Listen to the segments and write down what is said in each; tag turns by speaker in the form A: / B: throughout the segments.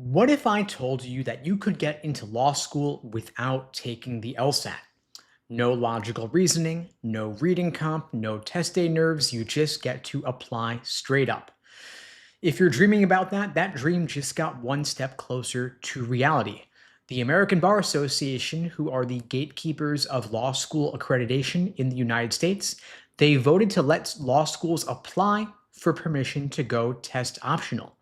A: What if I told you that you could get into law school without taking the LSAT? No logical reasoning, no reading comp, no test day nerves, you just get to apply straight up. If you're dreaming about that, that dream just got one step closer to reality. The American Bar Association, who are the gatekeepers of law school accreditation in the United States, they voted to let law schools apply for permission to go test optional.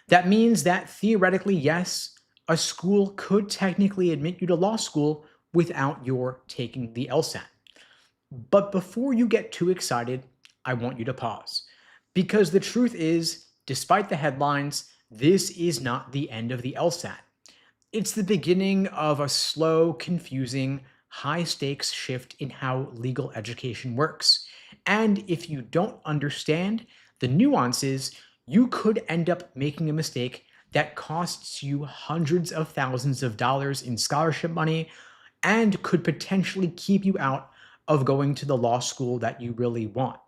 A: That means that theoretically, yes, a school could technically admit you to law school without your taking the LSAT. But before you get too excited, I want you to pause. Because the truth is, despite the headlines, this is not the end of the LSAT. It's the beginning of a slow, confusing, high stakes shift in how legal education works. And if you don't understand the nuances, you could end up making a mistake that costs you hundreds of thousands of dollars in scholarship money and could potentially keep you out of going to the law school that you really want.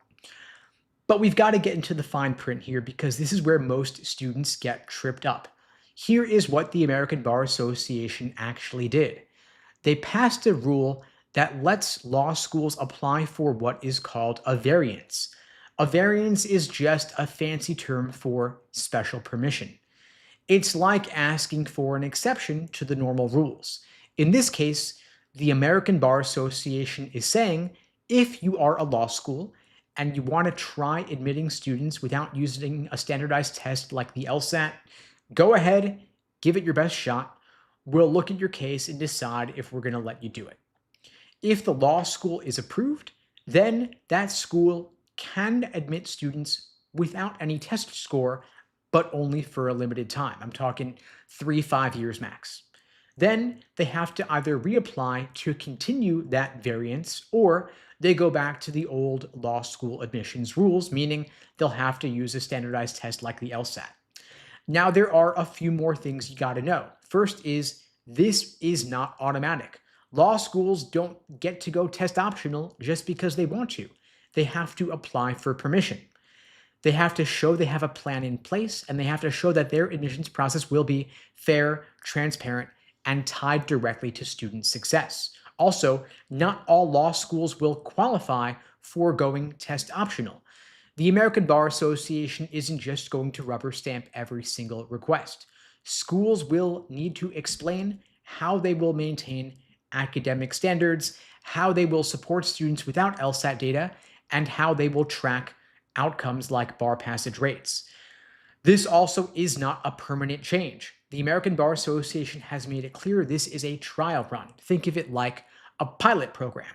A: But we've got to get into the fine print here because this is where most students get tripped up. Here is what the American Bar Association actually did. They passed a rule that lets law schools apply for what is called a variance. A variance is just a fancy term for special permission. It's like asking for an exception to the normal rules. In this case, the American Bar Association is saying if you are a law school and you want to try admitting students without using a standardized test like the LSAT, go ahead, give it your best shot. We'll look at your case and decide if we're going to let you do it. If the law school is approved, then that school can admit students without any test score, but only for a limited time. I'm talking 3-5 years max. Then they have to either reapply to continue that variance or they go back to the old law school admissions rules, meaning they'll have to use a standardized test like the LSAT. Now, there are a few more things you got to know. First is this is not automatic. Law schools don't get to go test optional just because they want to. They have to apply for permission. They have to show they have a plan in place, and they have to show that their admissions process will be fair, transparent, and tied directly to student success. Also, not all law schools will qualify for going test optional. The American Bar Association isn't just going to rubber stamp every single request. Schools will need to explain how they will maintain academic standards, how they will support students without LSAT data, and how they will track outcomes like bar passage rates. This also is not a permanent change. The American Bar Association has made it clear this is a trial run. Think of it like a pilot program.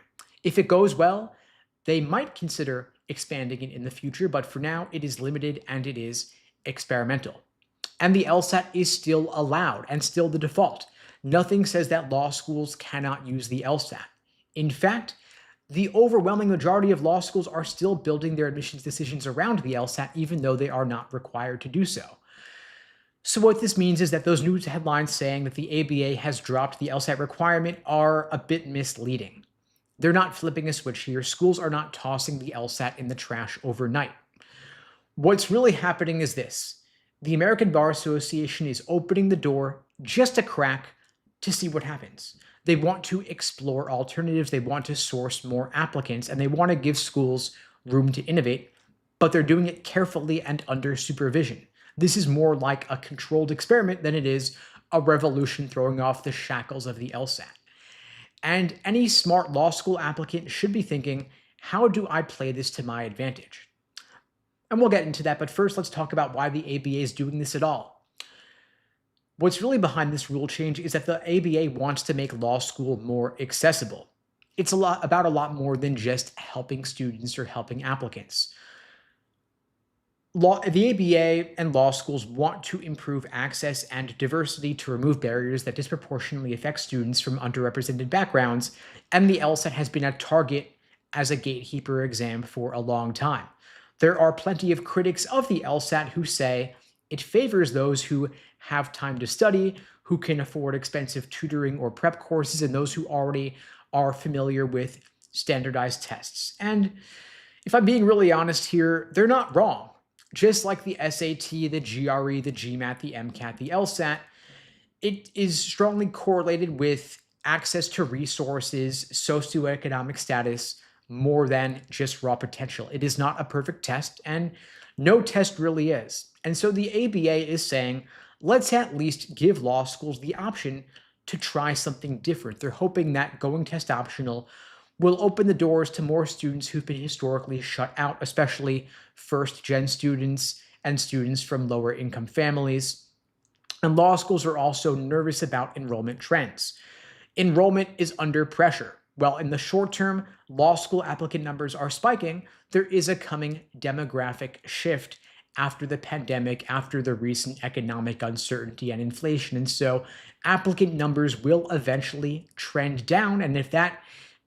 A: If it goes well, they might consider expanding it in the future, but for now it is limited and it is experimental. And the LSAT is still allowed and still the default. Nothing says that law schools cannot use the LSAT. In fact, the overwhelming majority of law schools are still building their admissions decisions around the LSAT, even though they are not required to do so. So what this means is that those news headlines saying that the ABA has dropped the LSAT requirement are a bit misleading. They're not flipping a switch here. Schools are not tossing the LSAT in the trash overnight. What's really happening is this. The American Bar Association is opening the door just a crack to see what happens. They want to explore alternatives, they want to source more applicants, and they want to give schools room to innovate, but they're doing it carefully and under supervision. This is more like a controlled experiment than it is a revolution throwing off the shackles of the LSAT. And any smart law school applicant should be thinking, how do I play this to my advantage? And we'll get into that, but first let's talk about why the ABA is doing this at all. What's really behind this rule change is that the ABA wants to make law school more accessible. It's about a lot more than just helping students or helping applicants. The ABA and law schools want to improve access and diversity to remove barriers that disproportionately affect students from underrepresented backgrounds, and the LSAT has been a target as a gatekeeper exam for a long time. There are plenty of critics of the LSAT who say it favors those who have time to study, who can afford expensive tutoring or prep courses, and those who already are familiar with standardized tests. And if I'm being really honest here, they're not wrong. Just like the SAT, the GRE, the GMAT, the MCAT, the LSAT, it is strongly correlated with access to resources, socioeconomic status, more than just raw potential. It is not a perfect test, and no test really is. And so the ABA is saying, let's at least give law schools the option to try something different. They're hoping that going test optional will open the doors to more students who've been historically shut out, especially first gen students and students from lower income families. And law schools are also nervous about enrollment trends. Enrollment is under pressure. While in the short term, law school applicant numbers are spiking, there is a coming demographic shift after the pandemic, after the recent economic uncertainty and inflation. And so applicant numbers will eventually trend down. And if that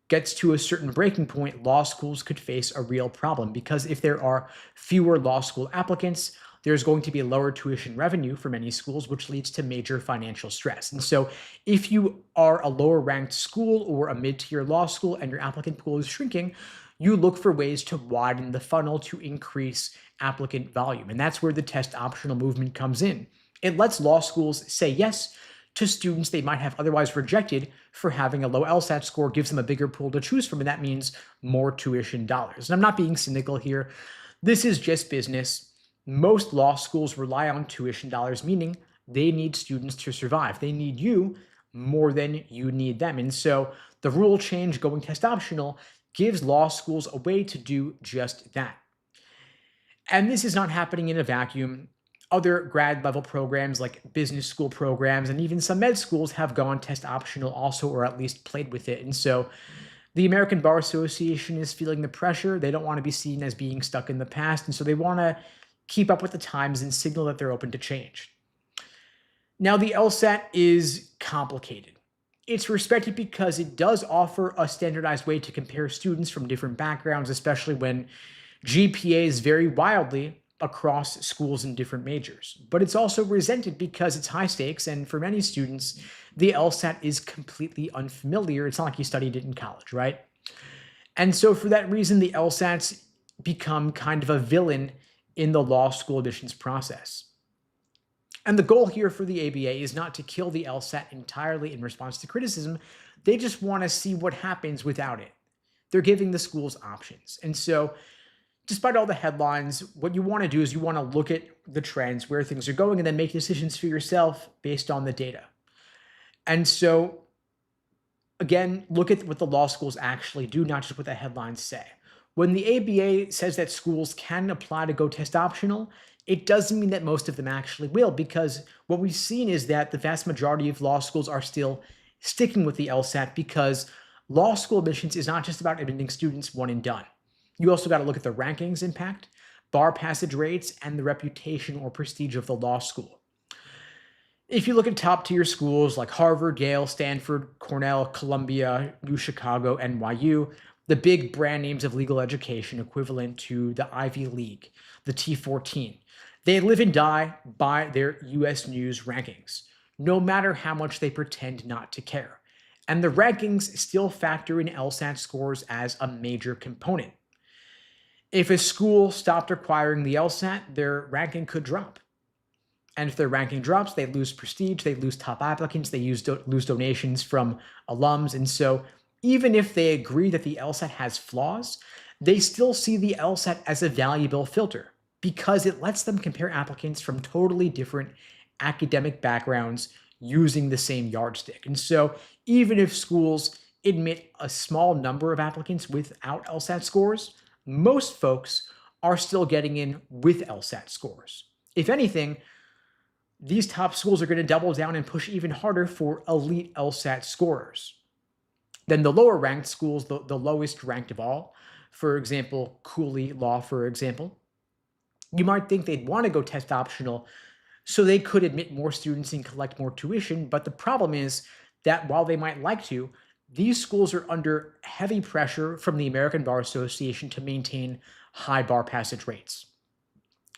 A: gets to a certain breaking point, law schools could face a real problem, because if there are fewer law school applicants, there's going to be lower tuition revenue for many schools, which leads to major financial stress. And so if you are a lower ranked school or a mid-tier law school and your applicant pool is shrinking, you look for ways to widen the funnel to increase applicant volume. And that's where the test optional movement comes in. It lets law schools say yes to students they might have otherwise rejected for having a low LSAT score, gives them a bigger pool to choose from, and that means more tuition dollars. And I'm not being cynical here. This is just business. Most law schools rely on tuition dollars, meaning they need students to survive. They need you more than you need them. And so the rule change going test optional gives law schools a way to do just that. And this is not happening in a vacuum. Other grad level programs like business school programs and even some med schools have gone test optional also, or at least played with it. And so the American Bar Association is feeling the pressure. They don't want to be seen as being stuck in the past. And so they want to keep up with the times and signal that they're open to change. Now, the LSAT is complicated. It's respected because it does offer a standardized way to compare students from different backgrounds, especially when GPAs vary wildly across schools and different majors. But it's also resented because it's high stakes, and for many students, the LSAT is completely unfamiliar. It's not like you studied it in college, right? And so for that reason, the LSATs become kind of a villain in the law school admissions process. And the goal here for the ABA is not to kill the LSAT entirely in response to criticism. They just want to see what happens without it. They're giving the schools options. And so despite all the headlines, what you want to do is you want to look at the trends, where things are going, and then make decisions for yourself based on the data. And so, again, look at what the law schools actually do, not just what the headlines say. When the ABA says that schools can apply to go test optional, it doesn't mean that most of them actually will, because what we've seen is that the vast majority of law schools are still sticking with the LSAT, because law school admissions is not just about admitting students one and done. You also got to look at the rankings impact, bar passage rates, and the reputation or prestige of the law school. If you look at top tier schools like Harvard, Yale, Stanford, Cornell, Columbia, U Chicago, NYU, the big brand names of legal education equivalent to the Ivy League, the T14, they live and die by their US News rankings, no matter how much they pretend not to care. And the rankings still factor in LSAT scores as a major component. If a school stopped requiring the LSAT, their ranking could drop. And if their ranking drops, they lose prestige, they lose top applicants, they lose donations from alums. And so even if they agree that the LSAT has flaws, they still see the LSAT as a valuable filter, because it lets them compare applicants from totally different academic backgrounds using the same yardstick. And so even if schools admit a small number of applicants without LSAT scores, most folks are still getting in with LSAT scores. If anything, these top schools are going to double down and push even harder for elite LSAT scorers. Then the lower ranked schools, the lowest ranked of all, for example, Cooley Law, for example, you might think they'd want to go test optional so they could admit more students and collect more tuition. But the problem is that while they might like to, these schools are under heavy pressure from the American Bar Association to maintain high bar passage rates.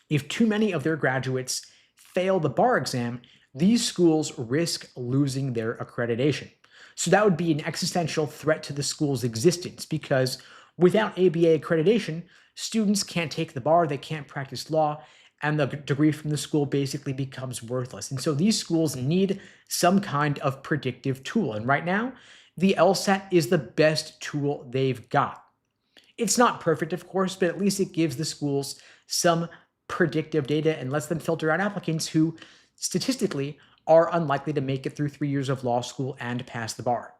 A: If too many of their graduates fail the bar exam, these schools risk losing their accreditation. So that would be an existential threat to the school's existence, because Without ABA accreditation, students can't take the bar, they can't practice law, and the degree from the school basically becomes worthless. And so these schools need some kind of predictive tool. And right now, the LSAT is the best tool they've got. It's not perfect, of course, but at least it gives the schools some predictive data and lets them filter out applicants who statistically are unlikely to make it through 3 years of law school and pass the bar.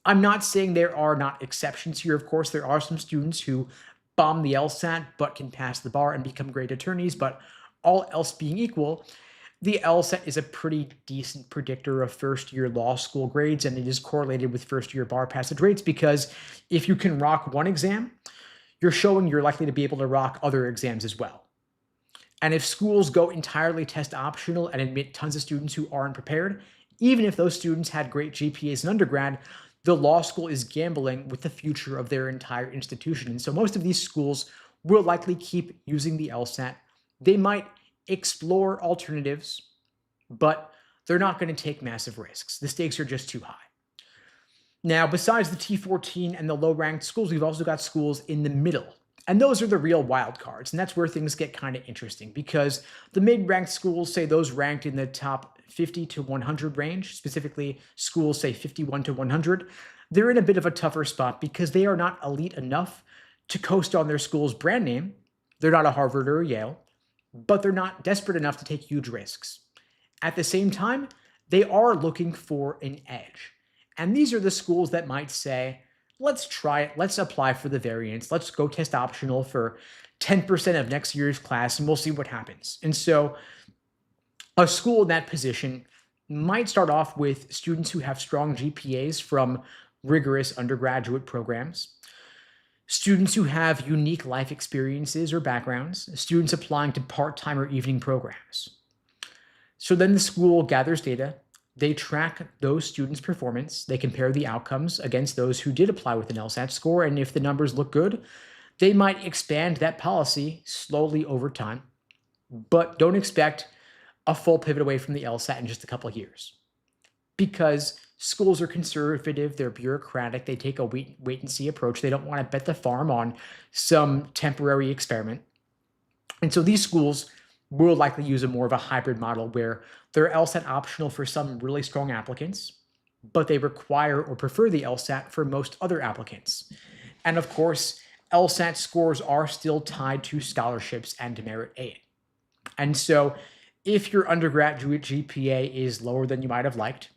A: I'm not saying there are not exceptions here. Of course, there are some students who bomb the LSAT but can pass the bar and become great attorneys, but all else being equal, the LSAT is a pretty decent predictor of first-year law school grades, and it is correlated with first-year bar passage rates because if you can rock one exam, you're showing you're likely to be able to rock other exams as well. And if schools go entirely test optional and admit tons of students who aren't prepared, even if those students had great GPAs in undergrad, the law school is gambling with the future of their entire institution. And so most of these schools will likely keep using the LSAT. They might explore alternatives, but they're not going to take massive risks. The stakes are just too high. Now, besides the T14 and the low-ranked schools, we've also got schools in the middle. And those are the real wild cards. And that's where things get kind of interesting because the mid-ranked schools, say those ranked in the top 50 to 100 range, specifically schools say 51 to 100, they're in a bit of a tougher spot because they are not elite enough to coast on their school's brand name. They're not a Harvard or a Yale, but they're not desperate enough to take huge risks. At the same time, they are looking for an edge. And these are the schools that might say, let's try it. Let's apply for the variance. Let's go test optional for 10% of next year's class, and we'll see what happens. And so a school in that position might start off with students who have strong GPAs from rigorous undergraduate programs, students who have unique life experiences or backgrounds, students applying to part-time or evening programs. So then the school gathers data. They track those students' performance. They compare the outcomes against those who did apply with an LSAT score. And if the numbers look good, they might expand that policy slowly over time. But don't expect a full pivot away from the LSAT in just a couple of years. Because schools are conservative, they're bureaucratic, they take a wait and see approach. They don't want to bet the farm on some temporary experiment. And so these schools will likely use a more of a hybrid model where they're LSAT optional for some really strong applicants, but they require or prefer the LSAT for most other applicants. And of course, LSAT scores are still tied to scholarships and to merit aid. And so if your undergraduate GPA is lower than you might have liked,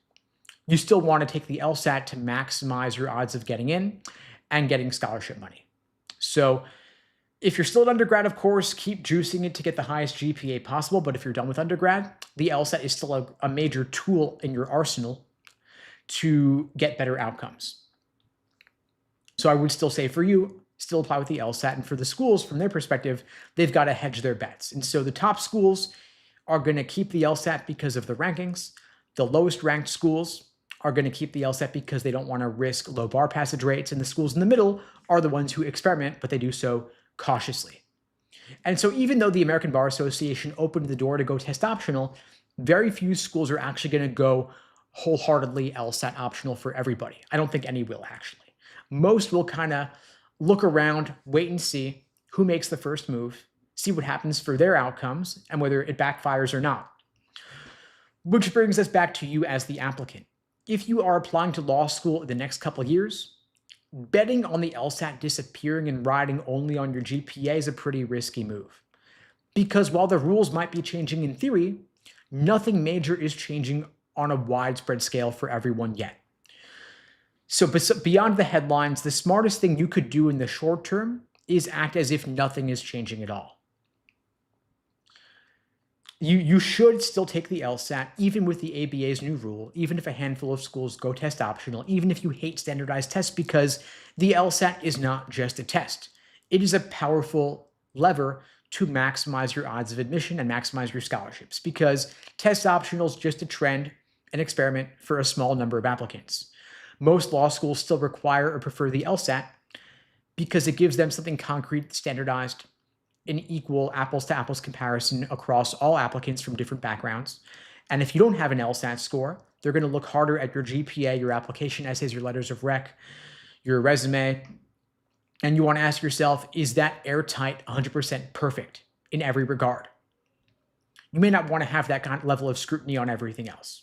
A: you still want to take the LSAT to maximize your odds of getting in and getting scholarship money. So if you're still at undergrad, of course, keep juicing it to get the highest GPA possible. But if you're done with undergrad, the LSAT is still a major tool in your arsenal to get better outcomes. So I would still say for you, still apply with the LSAT. And for the schools, from their perspective, they've got to hedge their bets. And so the top schools are going to keep the LSAT because of the rankings. The lowest ranked schools are going to keep the LSAT because they don't want to risk low bar passage rates. And the schools in the middle are the ones who experiment, but they do so cautiously. And so even though the American Bar Association opened the door to go test optional, very few schools are actually going to go wholeheartedly LSAT optional for everybody. I don't think any will actually. Most will kind of look around, wait and see who makes the first move, see what happens for their outcomes and whether it backfires or not. Which brings us back to you as the applicant. If you are applying to law school in the next couple of years, betting on the LSAT disappearing and riding only on your GPA is a pretty risky move. Because while the rules might be changing in theory, nothing major is changing on a widespread scale for everyone yet. So beyond the headlines, the smartest thing you could do in the short term is act as if nothing is changing at all. You should still take the LSAT, even with the ABA's new rule, even if a handful of schools go test optional, even if you hate standardized tests, because the LSAT is not just a test. It is a powerful lever to maximize your odds of admission and maximize your scholarships, because test optional is just a trend, an experiment for a small number of applicants. Most law schools still require or prefer the LSAT because it gives them something concrete, standardized, an equal apples-to-apples comparison across all applicants from different backgrounds. And if you don't have an LSAT score, they're going to look harder at your GPA, your application essays, your letters of rec, your resume, And you want to ask yourself, is that airtight 100% perfect in every regard? You may not want to have that kind of level of scrutiny on everything else.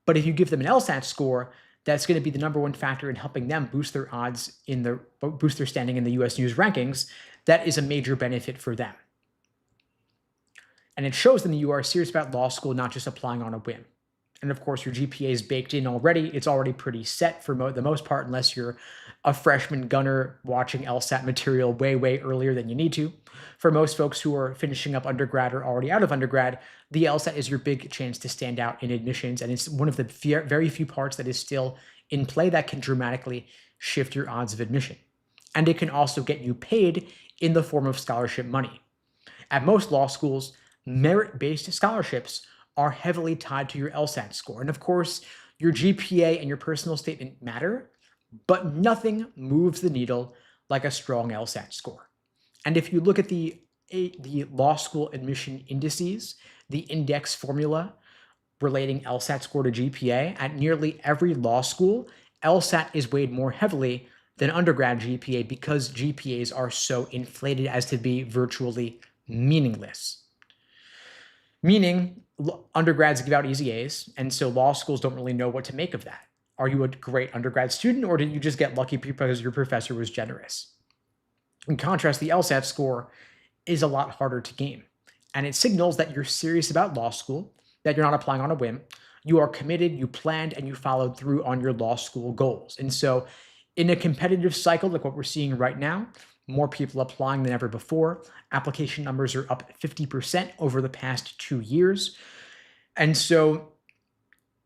A: But if you give them an LSAT score, that's going to be the number one factor in helping them boost their odds boost their standing in the US News rankings. That is a major benefit for them. And it shows them that you are serious about law school, not just applying on a whim. And of course, your GPA is baked in already. It's already pretty set for the most part, unless you're a freshman gunner watching LSAT material way, way earlier than you need to. For most folks who are finishing up undergrad or already out of undergrad, the LSAT is your big chance to stand out in admissions. And it's one of the very few parts that is still in play that can dramatically shift your odds of admission. And it can also get you paid in the form of scholarship money. At most law schools, merit-based scholarships are heavily tied to your LSAT score. And of course, your GPA and your personal statement matter, but nothing moves the needle like a strong LSAT score. And if you look at the law school admission indices, the index formula relating LSAT score to GPA, at nearly every law school, LSAT is weighed more heavily than undergrad GPA because GPAs are so inflated as to be virtually meaningless. Meaning, undergrads give out easy A's, and so law schools don't really know what to make of that. Are you a great undergrad student, or did you just get lucky because your professor was generous? In contrast, the LSAT score is a lot harder to gain, and it signals that you're serious about law school, that you're not applying on a whim. You are committed, you planned, and you followed through on your law school goals. And so in a competitive cycle like what we're seeing right now, more people applying than ever before. Application numbers are up 50% over the past 2 years. And so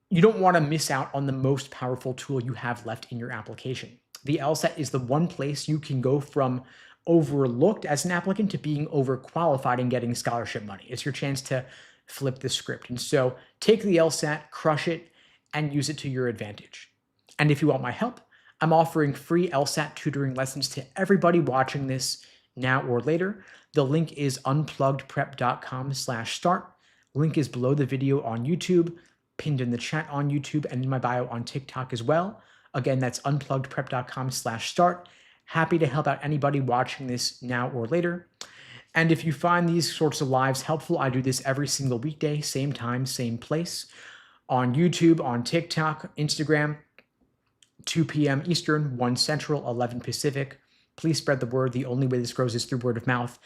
A: you don't want to miss out on the most powerful tool you have left in your application. The LSAT is the one place you can go from overlooked as an applicant to being overqualified and getting scholarship money. It's your chance to flip the script. And so take the LSAT, crush it, and use it to your advantage. And if you want my help, I'm offering free LSAT tutoring lessons to everybody watching this now or later. The link is unpluggedprep.com/start. Link is below the video on YouTube, pinned in the chat on YouTube, and in my bio on TikTok as well. Again, that's unpluggedprep.com/start. Happy to help out anybody watching this now or later. And if you find these sorts of lives helpful, I do this every single weekday, same time, same place, on YouTube, on TikTok, Instagram, 2 p.m. Eastern, 1 Central, 11 Pacific. Please spread the word. The only way this grows is through word of mouth.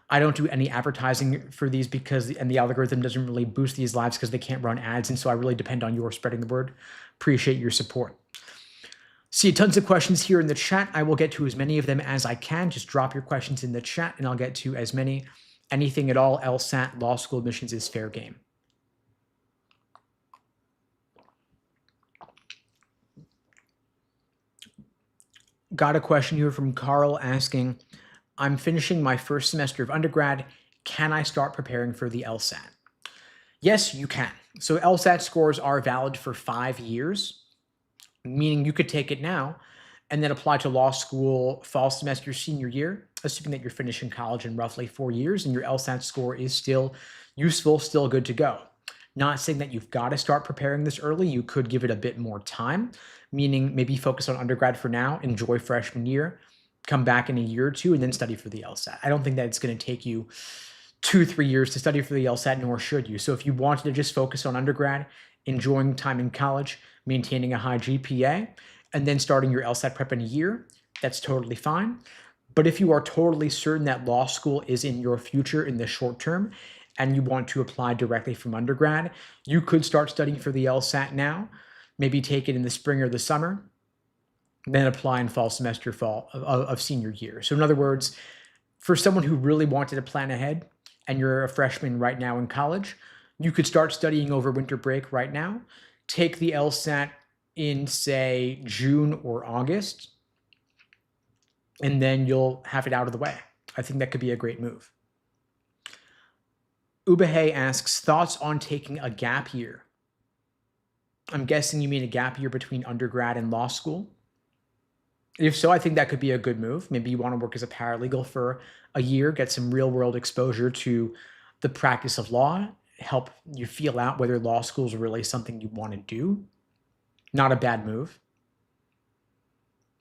A: I don't do any advertising for these and the algorithm doesn't really boost these lives because they can't run ads. And so I really depend on your spreading the word. Appreciate your support. See tons of questions here in the chat. I will get to as many of them as I can. Just drop your questions in the chat and I'll get to as many. Anything at all, LSAT, law school admissions is fair game. Got a question here from Carl asking, I'm finishing my first semester of undergrad. Can I start preparing for the LSAT? Yes, you can. So LSAT scores are valid for 5 years, meaning you could take it now and then apply to law school fall semester senior year, assuming that you're finishing college in roughly 4 years and your LSAT score is still useful, still good to go. Not saying that you've got to start preparing this early. You could give it a bit more time, meaning maybe focus on undergrad for now, enjoy freshman year, come back in a year or two, and then study for the LSAT. I don't think that it's going to take you 2-3 years to study for the LSAT, nor should you. So if you wanted to just focus on undergrad, enjoying time in college, maintaining a high GPA, and then starting your LSAT prep in a year, that's totally fine. But if you are totally certain that law school is in your future in the short term, and you want to apply directly from undergrad, you could start studying for the LSAT now, maybe take it in the spring or the summer, then apply in fall semester of senior year. So in other words, for someone who really wanted to plan ahead and you're a freshman right now in college, you could start studying over winter break right now, take the LSAT in, say, June or August, and then you'll have it out of the way. I think that could be a great move. Ubahe asks, thoughts on taking a gap year? I'm guessing you mean a gap year between undergrad and law school. If so, I think that could be a good move. Maybe you want to work as a paralegal for a year, get some real world exposure to the practice of law, help you feel out whether law school is really something you want to do. Not a bad move.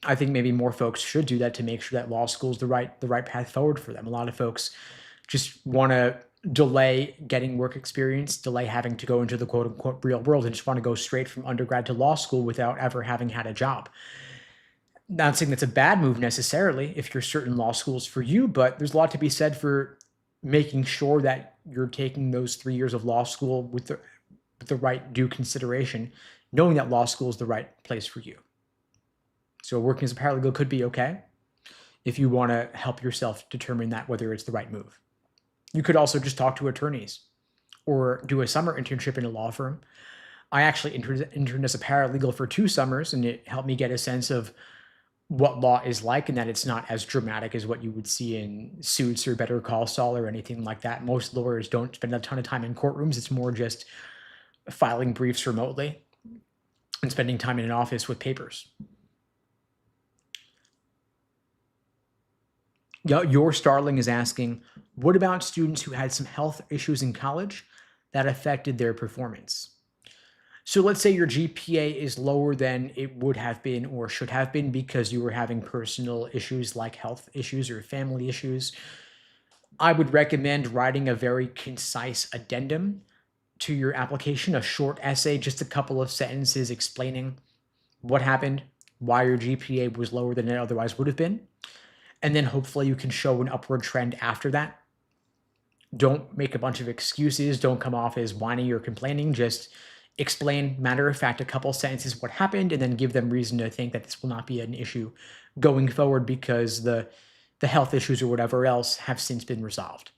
A: I think maybe more folks should do that to make sure that law school is the right path forward for them. A lot of folks just want to delay getting work experience, delay having to go into the quote unquote real world, and just want to go straight from undergrad to law school without ever having had a job. Not saying that's a bad move necessarily if you're certain law schools for you, but there's a lot to be said for making sure that you're taking those 3 years of law school with the right due consideration, knowing that law school is the right place for you. So working as a paralegal could be okay if you want to help yourself determine that whether it's the right move. You could also just talk to attorneys or do a summer internship in a law firm. I actually interned as a paralegal for 2 summers, and it helped me get a sense of what law is like, and that it's not as dramatic as what you would see in Suits or Better Call Saul or anything like that. Most lawyers don't spend a ton of time in courtrooms. It's more just filing briefs remotely and spending time in an office with papers. Your Starling is asking, what about students who had some health issues in college that affected their performance? So let's say your GPA is lower than it would have been or should have been because you were having personal issues like health issues or family issues. I would recommend writing a very concise addendum to your application, a short essay, just a couple of sentences explaining what happened, why your GPA was lower than it otherwise would have been. And then hopefully you can show an upward trend after that. Don't make a bunch of excuses. Don't come off as whining or complaining. Just explain, matter of fact, a couple sentences what happened, and then give them reason to think that this will not be an issue going forward because the health issues or whatever else have since been resolved.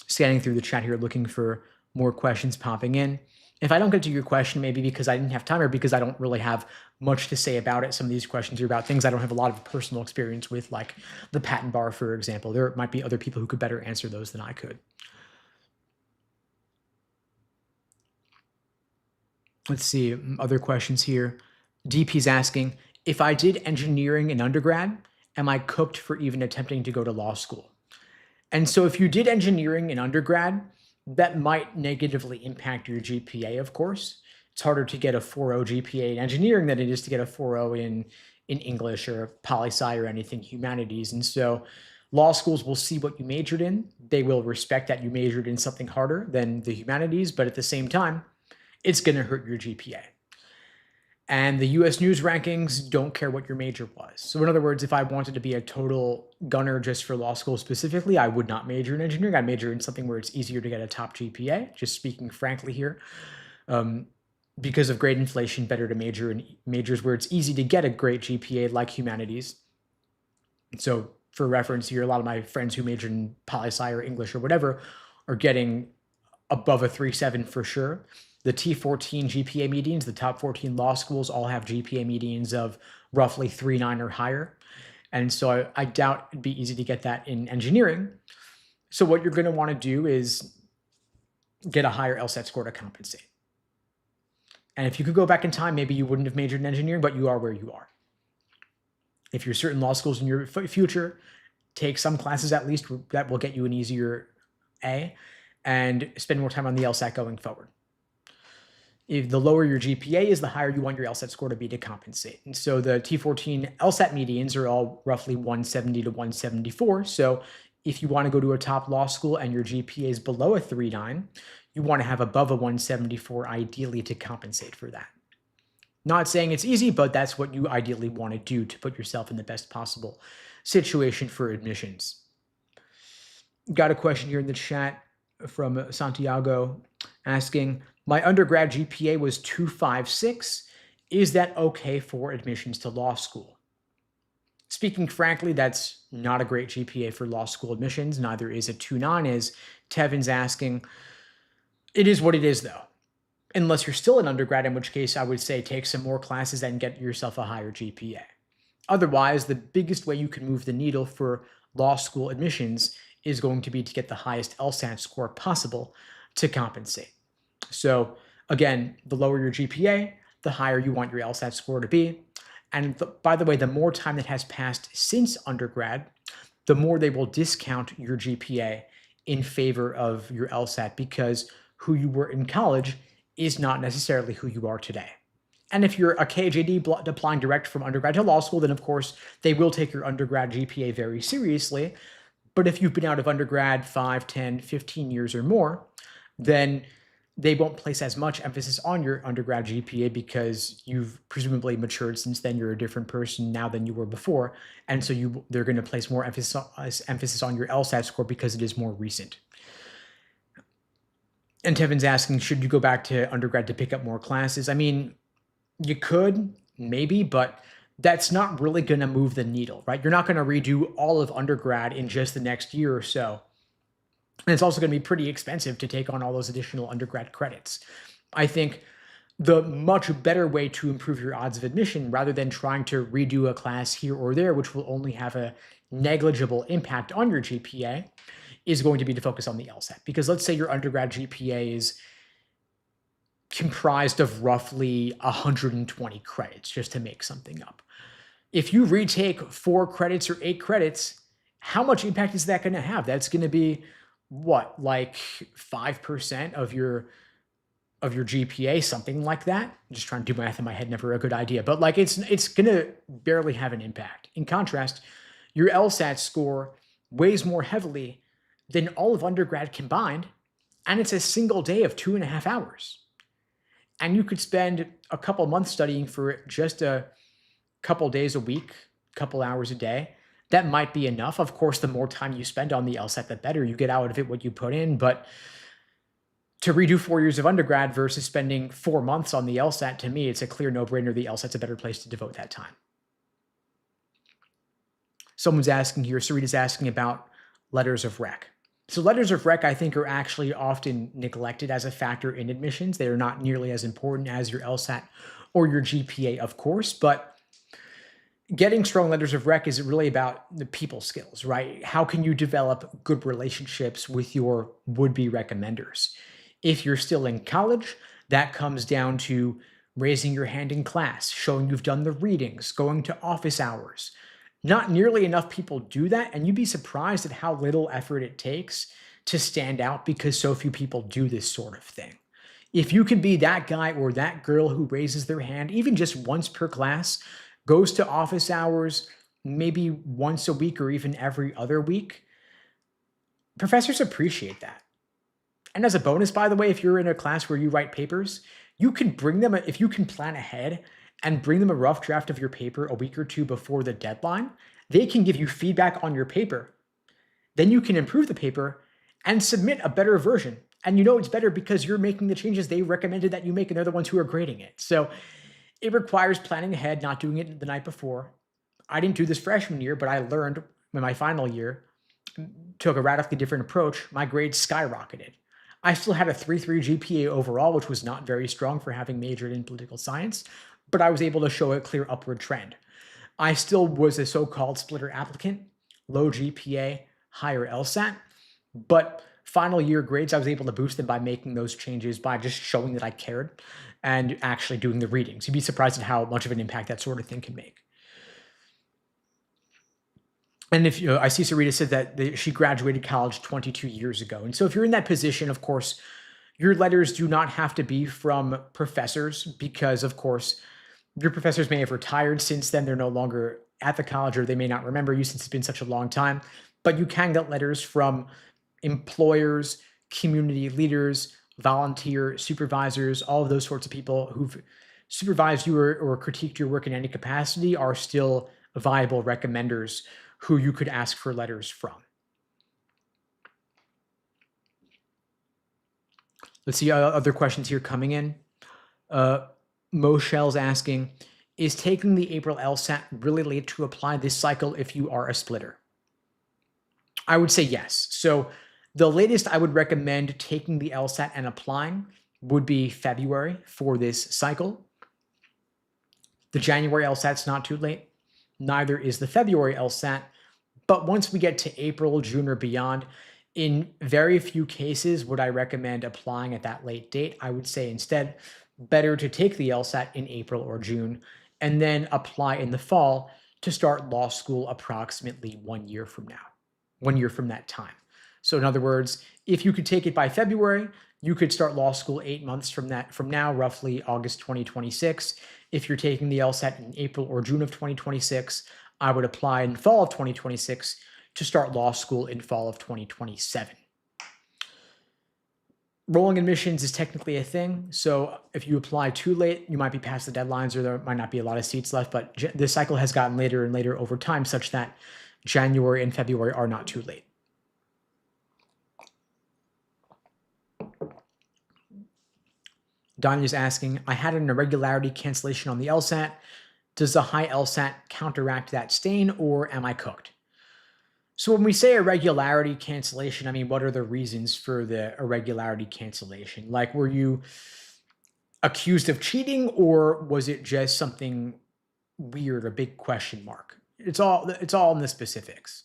A: Scanning through the chat here, looking for more questions popping in. If I don't get to your question, maybe because I didn't have time or because I don't really have much to say about it. Some of these questions are about things I don't have a lot of personal experience with, like the patent bar, for example. There might be other people who could better answer those than I could. Let's see, other questions here. DP's asking, if I did engineering in undergrad, am I cooked for even attempting to go to law school? And so if you did engineering in undergrad, that might negatively impact your GPA, of course. It's harder to get a 4.0 GPA in engineering than it is to get a 4.0 in English or poli-sci or anything humanities. And so law schools will see what you majored in. They will respect that you majored in something harder than the humanities, but at the same time, it's going to hurt your GPA. And the US News rankings don't care what your major was. So in other words, if I wanted to be a total gunner just for law school specifically, I would not major in engineering. I'd major in something where it's easier to get a top GPA, just speaking frankly here. Because of grade inflation, better to major in majors where it's easy to get a great GPA like humanities. So for reference here, a lot of my friends who majored in poli-sci or English or whatever are getting above a 3.7 for sure. The T14 GPA medians, the top 14 law schools all have GPA medians of roughly 3.9 or higher. And so I doubt it'd be easy to get that in engineering. So what you're going to want to do is get a higher LSAT score to compensate. And if you could go back in time, maybe you wouldn't have majored in engineering, but you are where you are. If you're certain law schools in your future, take some classes at least that will get you an easier A and spend more time on the LSAT going forward. If the lower your GPA is, the higher you want your LSAT score to be to compensate. And so the T14 LSAT medians are all roughly 170 to 174. So if you want to go to a top law school and your GPA is below a 3.9, you want to have above a 174 ideally to compensate for that. Not saying it's easy, but that's what you ideally want to do to put yourself in the best possible situation for admissions. Got a question here in the chat from Santiago asking, my undergrad GPA was 2.56. Is that okay for admissions to law school? Speaking frankly, that's not a great GPA for law school admissions. Neither is a 2.9, as Tevin's asking. It is what it is, though. Unless you're still an undergrad, in which case I would say take some more classes and get yourself a higher GPA. Otherwise, the biggest way you can move the needle for law school admissions is going to be to get the highest LSAT score possible to compensate. So again, the lower your GPA, the higher you want your LSAT score to be. And by the way, the more time that has passed since undergrad, the more they will discount your GPA in favor of your LSAT, because who you were in college is not necessarily who you are today. And if you're a KJD applying direct from undergrad to law school, then of course they will take your undergrad GPA very seriously. But if you've been out of undergrad 5, 10, 15 years or more, then they won't place as much emphasis on your undergrad GPA because you've presumably matured since then. You're a different person now than you were before. And so they're going to place more emphasis on your LSAT score because it is more recent. And Tevin's asking, should you go back to undergrad to pick up more classes? I mean, you could, maybe, but that's not really going to move the needle, right? You're not going to redo all of undergrad in just the next year or so. And it's also going to be pretty expensive to take on all those additional undergrad credits. I think the much better way to improve your odds of admission, rather than trying to redo a class here or there, which will only have a negligible impact on your GPA, is going to be to focus on the LSAT. Because let's say your undergrad GPA is comprised of roughly 120 credits, just to make something up. If you retake 4 credits or 8 credits, how much impact is that going to have? That's going to be what, like 5% of your GPA, something like that. I'm just trying to do math in my head, never a good idea, but like it's going to barely have an impact. In contrast, your LSAT score weighs more heavily than all of undergrad combined, and it's a single day of 2.5 hours. And you could spend a couple months studying for just a couple days a week, couple hours a day. That might be enough. Of course, the more time you spend on the LSAT, the better. You get out of it what you put in. But to redo 4 years of undergrad versus spending 4 months on the LSAT, to me, it's a clear no-brainer. The LSAT's a better place to devote that time. Someone's asking here, Sarita's asking about letters of rec. So letters of rec, I think, are actually often neglected as a factor in admissions. They are not nearly as important as your LSAT or your GPA, of course, but getting strong letters of rec is really about the people skills, right? How can you develop good relationships with your would-be recommenders? If you're still in college, that comes down to raising your hand in class, showing you've done the readings, going to office hours. Not nearly enough people do that, and you'd be surprised at how little effort it takes to stand out because so few people do this sort of thing. If you can be that guy or that girl who raises their hand, even just once per class, goes to office hours maybe once a week or even every other week, professors appreciate that. And as a bonus, by the way, if you're in a class where you write papers, you can bring them, if you can plan ahead and bring them a rough draft of your paper a week or 2 before the deadline, they can give you feedback on your paper. Then you can improve the paper and submit a better version. And you know it's better because you're making the changes they recommended that you make, and they're the ones who are grading it. So it requires planning ahead, not doing it the night before. I didn't do this freshman year, but I learned in my final year, took a radically different approach. My grades skyrocketed. I still had a 3.3 GPA overall, which was not very strong for having majored in political science, but I was able to show a clear upward trend. I still was a so-called splitter applicant, low GPA, higher LSAT, but final year grades, I was able to boost them by making those changes, by just showing that I cared and actually doing the readings. You'd be surprised at how much of an impact that sort of thing can make. And if I see Sarita said that she graduated college 22 years ago. And so if you're in that position, of course, your letters do not have to be from professors because, of course, your professors may have retired since then. They're no longer at the college, or they may not remember you since it's been such a long time. But you can get letters from employers, community leaders, volunteer supervisors, all of those sorts of people who've supervised you or critiqued your work in any capacity are still viable recommenders who you could ask for letters from. Let's see other questions here coming in. Moshelle's asking, is taking the April LSAT really late to apply this cycle if you are a splitter? I would say yes. So the latest I would recommend taking the LSAT and applying would be February for this cycle. The January LSAT's not too late. Neither is the February LSAT. But once we get to April, June, or beyond, in very few cases would I recommend applying at that late date. I would say instead, better to take the LSAT in April or June and then apply in the fall to start law school approximately 1 year from now, 1 year from that time. So in other words, if you could take it by February, you could start law school 8 months from now, roughly August 2026. If you're taking the LSAT in April or June of 2026, I would apply in fall of 2026 to start law school in fall of 2027. Rolling admissions is technically a thing. So if you apply too late, you might be past the deadlines or there might not be a lot of seats left. But this cycle has gotten later and later over time such that January and February are not too late. Donnie is asking, I had an irregularity cancellation on the LSAT. Does the high LSAT counteract that stain or am I cooked? So when we say irregularity cancellation, I mean, what are the reasons for the irregularity cancellation? Like, were you accused of cheating or was it just something weird, a big question mark? It's all in the specifics.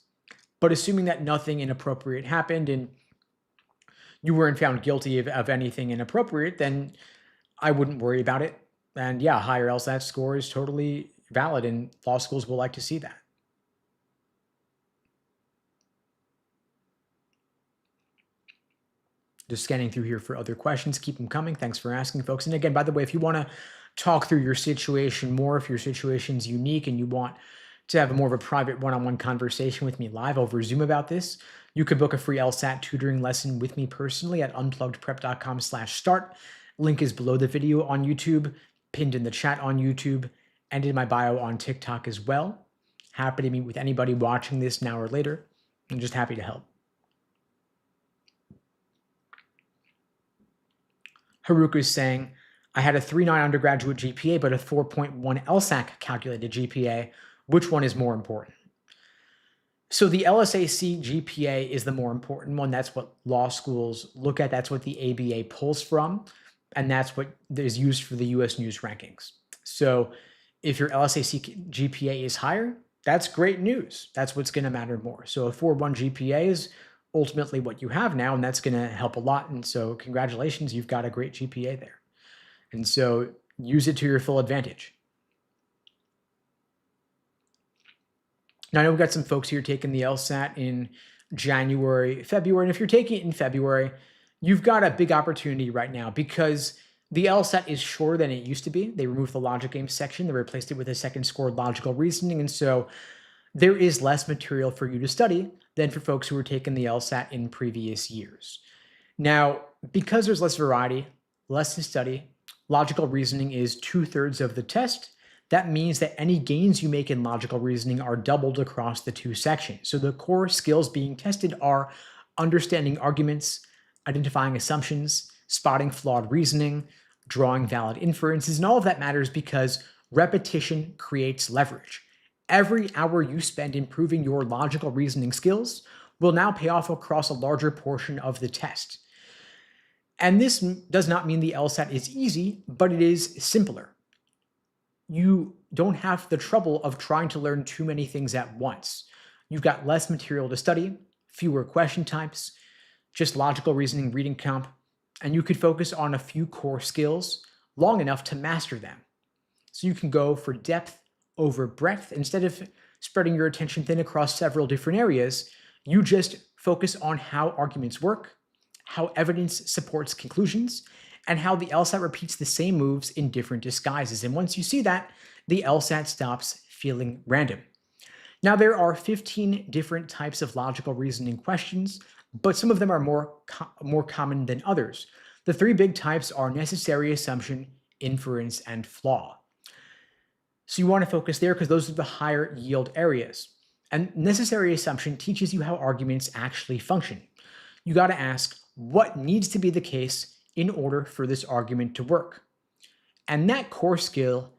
A: But assuming that nothing inappropriate happened and you weren't found guilty of anything inappropriate, then I wouldn't worry about it. And yeah, higher LSAT score is totally valid and law schools will like to see that. Just scanning through here for other questions. Keep them coming. Thanks for asking, folks. And again, by the way, if you want to talk through your situation more, if your situation's unique and you want to have more of a private one-on-one conversation with me live over Zoom about this, you can book a free LSAT tutoring lesson with me personally at unpluggedprep.com/start. Link is below the video on YouTube, pinned in the chat on YouTube, and in my bio on TikTok as well. Happy to meet with anybody watching this now or later. I'm just happy to help. Haruka is saying, I had a 3.9 undergraduate GPA, but a 4.1 LSAC calculated GPA. Which one is more important? So the LSAC GPA is the more important one. That's what law schools look at. That's what the ABA pulls from. And that's what is used for the US News rankings. So if your LSAC GPA is higher, that's great news. That's what's going to matter more. So a 4.1 GPA is ultimately what you have now, and that's going to help a lot. And so congratulations, you've got a great GPA there. And so use it to your full advantage. Now, I know we've got some folks here taking the LSAT in January, February. And if you're taking it in February, you've got a big opportunity right now because the LSAT is shorter than it used to be. They removed the logic game section. They replaced it with a second scored logical reasoning. And so there is less material for you to study than for folks who were taking the LSAT in previous years. Now, because there's less variety, less to study, logical reasoning is 2/3 of the test. That means that any gains you make in logical reasoning are doubled across the two sections. So the core skills being tested are understanding arguments, identifying assumptions, spotting flawed reasoning, drawing valid inferences, and all of that matters because repetition creates leverage. Every hour you spend improving your logical reasoning skills will now pay off across a larger portion of the test. And this does not mean the LSAT is easy, but it is simpler. You don't have the trouble of trying to learn too many things at once. You've got less material to study, fewer question types, just logical reasoning, reading comp, and you could focus on a few core skills long enough to master them. So you can go for depth over breadth. Instead of spreading your attention thin across several different areas, you just focus on how arguments work, how evidence supports conclusions, and how the LSAT repeats the same moves in different disguises. And once you see that, the LSAT stops feeling random. Now, there are 15 different types of logical reasoning questions, but some of them are more common than others. The three big types are necessary assumption, inference, and flaw. So you want to focus there because those are the higher yield areas. And necessary assumption teaches you how arguments actually function. You got to ask what needs to be the case in order for this argument to work. And that core skill,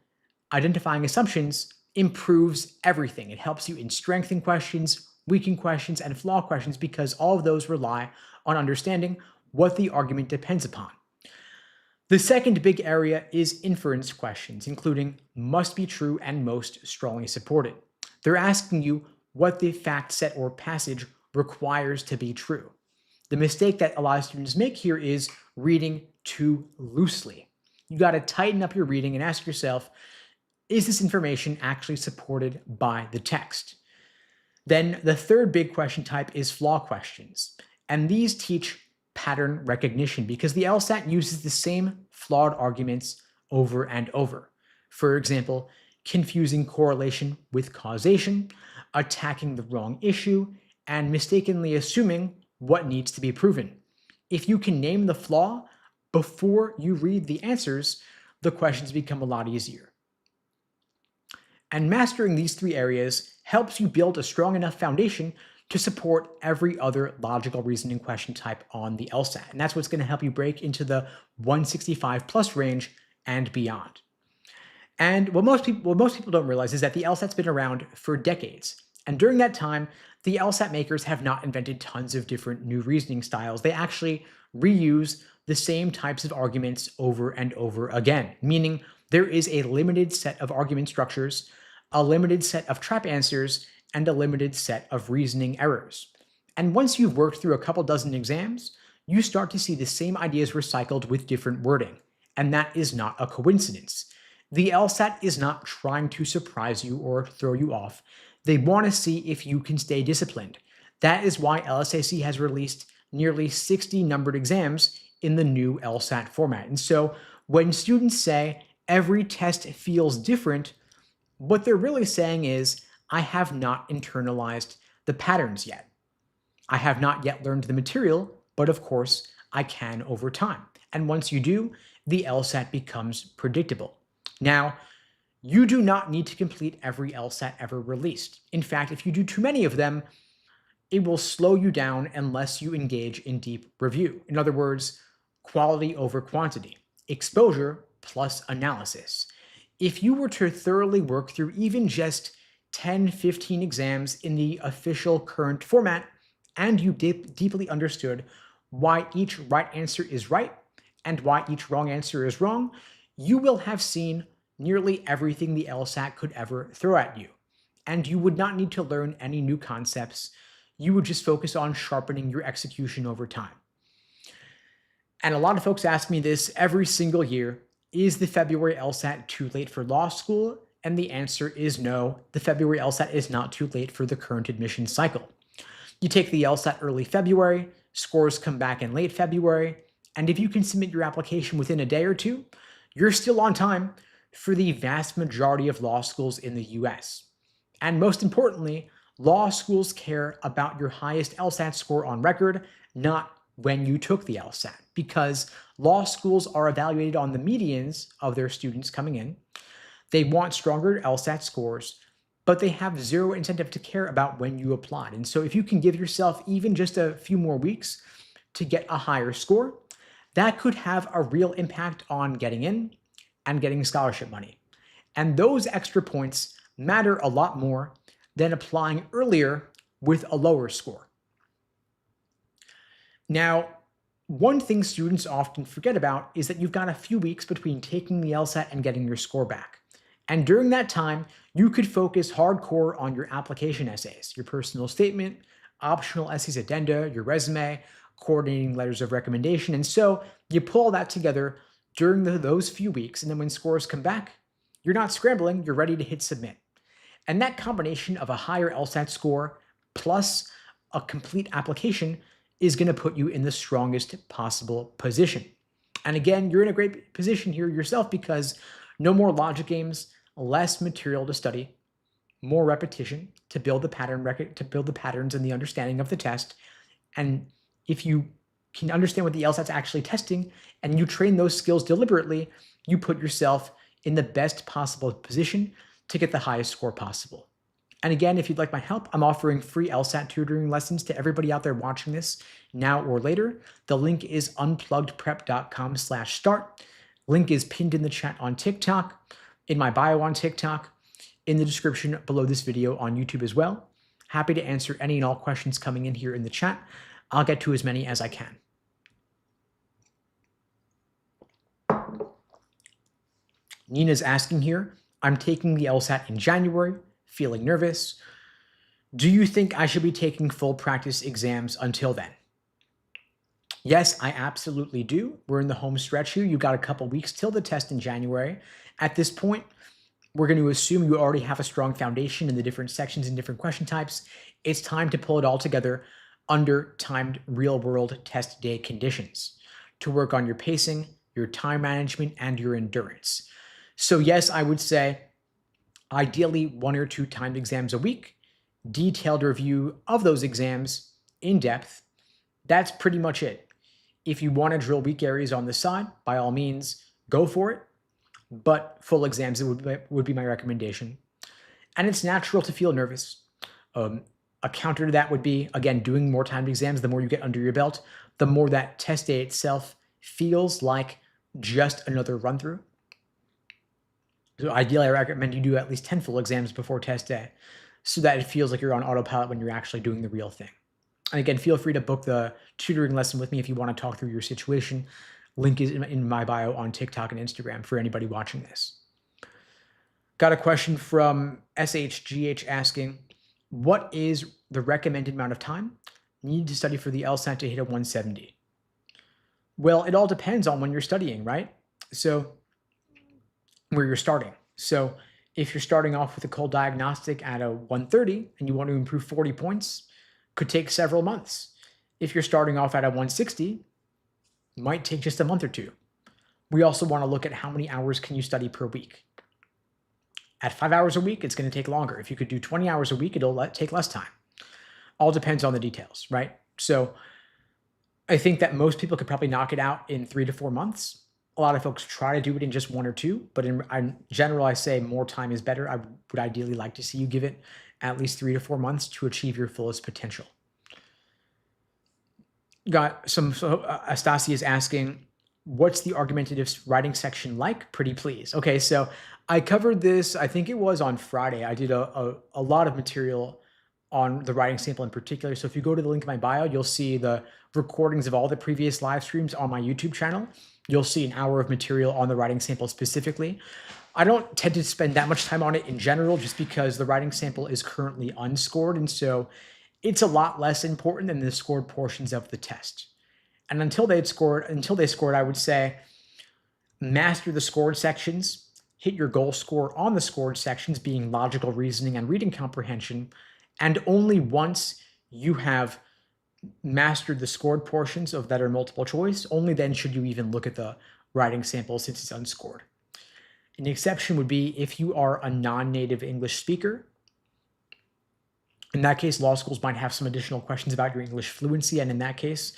A: identifying assumptions, improves everything. It helps you in strengthen questions, weaken questions, and flaw questions because all of those rely on understanding what the argument depends upon. The second big area is inference questions, including must be true and most strongly supported. They're asking you what the fact set or passage requires to be true. The mistake that a lot of students make here is reading too loosely. You got to tighten up your reading and ask yourself, is this information actually supported by the text? Then the third big question type is flaw questions. And these teach pattern recognition because the LSAT uses the same flawed arguments over and over. For example, confusing correlation with causation, attacking the wrong issue, and mistakenly assuming what needs to be proven. If you can name the flaw before you read the answers, the questions become a lot easier. And mastering these three areas helps you build a strong enough foundation to support every other logical reasoning question type on the LSAT. And that's what's going to help you break into the 165 plus range and beyond. And what most people don't realize is that the LSAT's been around for decades. And during that time, the LSAT makers have not invented tons of different new reasoning styles. They actually reuse the same types of arguments over and over again, meaning there is a limited set of argument structures, a limited set of trap answers, and a limited set of reasoning errors. And once you've worked through a couple dozen exams, you start to see the same ideas recycled with different wording. And that is not a coincidence. The LSAT is not trying to surprise you or throw you off. They want to see if you can stay disciplined. That is why LSAC has released nearly 60 numbered exams in the new LSAT format. And so when students say every test feels different, what they're really saying is, I have not internalized the patterns yet. I have not yet learned the material, but of course I can over time. And once you do, the LSAT becomes predictable. Now, you do not need to complete every LSAT ever released. In fact, if you do too many of them, it will slow you down unless you engage in deep review. In other words, quality over quantity, exposure plus analysis. If you were to thoroughly work through even just 10, 15 exams in the official current format, and you deeply understood why each right answer is right and why each wrong answer is wrong, you will have seen nearly everything the LSAT could ever throw at you. And you would not need to learn any new concepts. You would just focus on sharpening your execution over time. And a lot of folks ask me this every single year: is the February LSAT too late for law school? And the answer is no, the February LSAT is not too late for the current admission cycle. You take the LSAT early February, scores come back in late February, and if you can submit your application within a day or two, you're still on time for the vast majority of law schools in the US. And most importantly, law schools care about your highest LSAT score on record, not when you took the LSAT, because law schools are evaluated on the medians of their students coming in. They want stronger LSAT scores, but they have zero incentive to care about when you applied. And so if you can give yourself even just a few more weeks to get a higher score, that could have a real impact on getting in and getting scholarship money. And those extra points matter a lot more than applying earlier with a lower score. Now, one thing students often forget about is that you've got a few weeks between taking the LSAT and getting your score back. And during that time, you could focus hardcore on your application essays, your personal statement, optional essays addenda, your resume, coordinating letters of recommendation. And so you pull all that together during those few weeks. And then when scores come back, you're not scrambling, you're ready to hit submit. And that combination of a higher LSAT score plus a complete application is going to put you in the strongest possible position. And again, you're in a great position here yourself because no more logic games, less material to study, more repetition to build the patterns and the understanding of the test. And if you can understand what the LSAT's actually testing and you train those skills deliberately, you put yourself in the best possible position to get the highest score possible. And again, if you'd like my help, I'm offering free LSAT tutoring lessons to everybody out there watching this now or later. The link is unpluggedprep.com/start. Link is pinned in the chat on TikTok, in my bio on TikTok, in the description below this video on YouTube as well. Happy to answer any and all questions coming in here in the chat. I'll get to as many as I can. Nina's asking here, I'm taking the LSAT in January, feeling nervous. Do you think I should be taking full practice exams until then? Yes, I absolutely do. We're in the home stretch here. You've got a couple weeks till the test in January. At this point, we're going to assume you already have a strong foundation in the different sections and different question types. It's time to pull it all together, under timed real-world test day conditions to work on your pacing, your time management, and your endurance. So yes, I would say ideally 1 or 2 timed exams a week, detailed review of those exams in depth. That's pretty much it. If you want to drill weak areas on the side, by all means, go for it. But full exams would be my recommendation. And it's natural to feel nervous. A counter to that would be, again, doing more timed exams. The more you get under your belt, the more that test day itself feels like just another run through. So ideally, I recommend you do at least 10 full exams before test day so that it feels like you're on autopilot when you're actually doing the real thing. And again, feel free to book the tutoring lesson with me if you want to talk through your situation. Link is in my bio on TikTok and Instagram for anybody watching this. Got a question from SHGH asking, what is the recommended amount of time needed to study for the LSAT to hit a 170? Well, it all depends on when you're studying, right? So where you're starting. So if you're starting off with a cold diagnostic at a 130 and you want to improve 40 points, could take several months. If you're starting off at a 160, might take just a month or two. We also want to look at how many hours can you study per week. At 5 hours a week, it's going to take longer. If you could do 20 hours a week, it'll take less time. All depends on the details, right? So I think that most people could probably knock it out in 3 to 4 months. A lot of folks try to do it in just 1 or 2, but in general, I say more time is better. I would ideally like to see you give it at least 3 to 4 months to achieve your fullest potential. Got some, Astasi is asking, what's the argumentative writing section like? Pretty please. Okay, so I covered this, I think it was on Friday. I did a lot of material on the writing sample in particular. So if you go to the link in my bio, you'll see the recordings of all the previous live streams on my YouTube channel. You'll see an hour of material on the writing sample specifically. I don't tend to spend that much time on it in general, just because the writing sample is currently unscored. And so it's a lot less important than the scored portions of the test. And until they scored, I would say master the scored sections, hit your goal score on the scored sections, being logical reasoning and reading comprehension. And only once you have mastered the scored portions of that are multiple choice, only then should you even look at the writing sample since it's unscored. An exception would be if you are a non-native English speaker. In that case, law schools might have some additional questions about your English fluency, and in that case,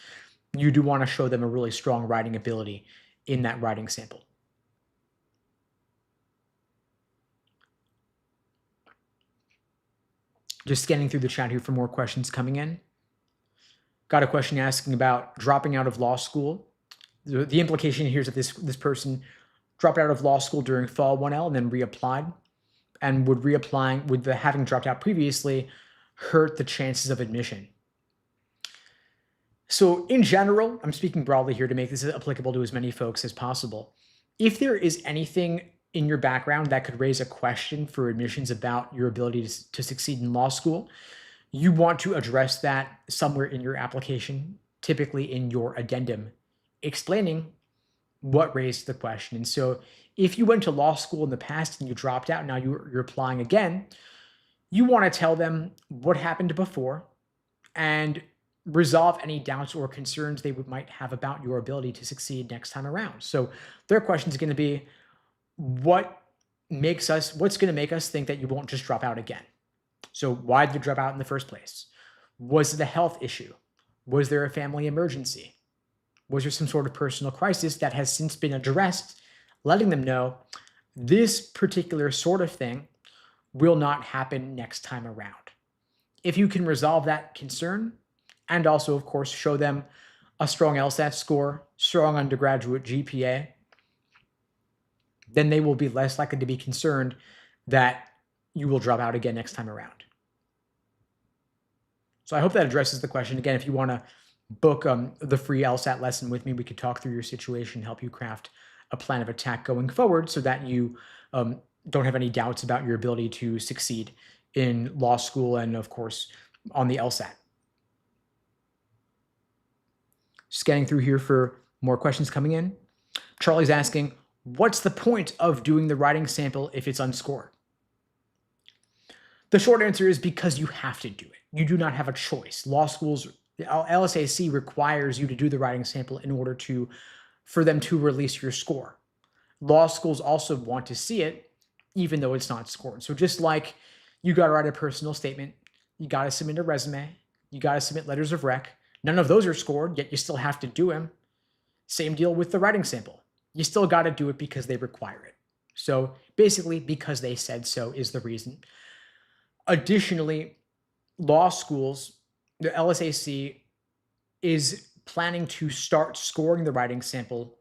A: you do want to show them a really strong writing ability in that writing sample. Just scanning through the chat here for more questions coming in. Got a question asking about dropping out of law school. The implication here is that this person dropped out of law school during fall 1L and then reapplied, and would reapplying, with the having dropped out previously, hurt the chances of admission. So in general, I'm speaking broadly here to make this applicable to as many folks as possible. If there is anything in your background that could raise a question for admissions about your ability to succeed in law school, you want to address that somewhere in your application, typically in your addendum, explaining what raised the question. And so if you went to law school in the past and you dropped out, now you're applying again, you want to tell them what happened before and resolve any doubts or concerns they might have about your ability to succeed next time around. So their question is going to be, what's going to make us think that you won't just drop out again? So why did you drop out in the first place? Was it a health issue? Was there a family emergency? Was there some sort of personal crisis that has since been addressed, letting them know this particular sort of thing will not happen next time around? If you can resolve that concern, and also, of course, show them a strong LSAT score, strong undergraduate GPA, then they will be less likely to be concerned that you will drop out again next time around. So I hope that addresses the question. Again, if you want to book the free LSAT lesson with me, we could talk through your situation, help you craft a plan of attack going forward so that you don't have any doubts about your ability to succeed in law school and, of course, on the LSAT. Scanning through here for more questions coming in. Charlie's asking, what's the point of doing the writing sample if it's unscored? The short answer is because you have to do it. You do not have a choice. Law schools The LSAC requires you to do the writing sample in order for them to release your score. Law schools also want to see it, even though it's not scored. So just like you got to write a personal statement, you got to submit a resume, you got to submit letters of rec. None of those are scored, yet you still have to do them. Same deal with the writing sample. You still got to do it because they require it. So basically, because they said so is the reason. Additionally, law schools, the LSAC is planning to start scoring the writing sample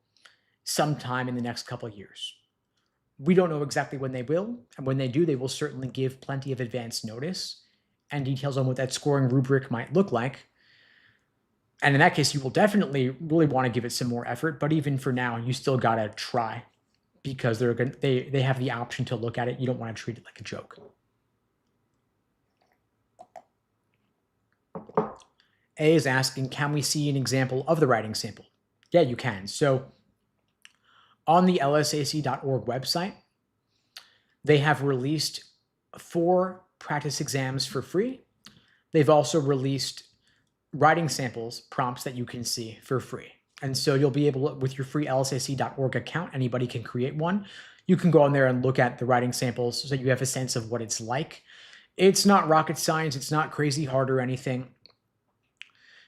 A: sometime in the next couple of years. We don't know exactly when they will, and when they do, they will certainly give plenty of advance notice and details on what that scoring rubric might look like. And in that case, you will definitely really want to give it some more effort, but even for now, you still got to try because they have the option to look at it. You don't want to treat it like a joke. A is asking, can we see an example of the writing sample? Yeah, you can. So on the lsac.org website, they have released 4 practice exams for free. They've also released writing samples, prompts that you can see for free. And so you'll be able to, with your free lsac.org account, anybody can create one. You can go on there and look at the writing samples so that you have a sense of what it's like. It's not rocket science. It's not crazy hard or anything.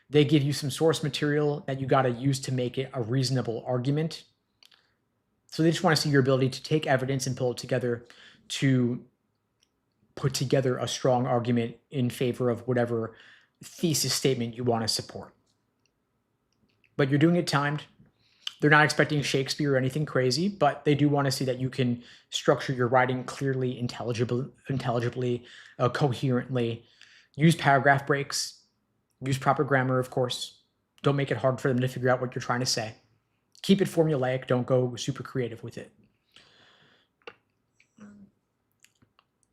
A: They give you some source material that you got to use to make it a reasonable argument. So they just want to see your ability to take evidence and pull it together to put together a strong argument in favor of whatever thesis statement you want to support. But you're doing it timed. They're not expecting Shakespeare or anything crazy, but they do want to see that you can structure your writing clearly, intelligibly, coherently, use paragraph breaks, use proper grammar, of course. Don't make it hard for them to figure out what you're trying to say. Keep it formulaic. Don't go super creative with it.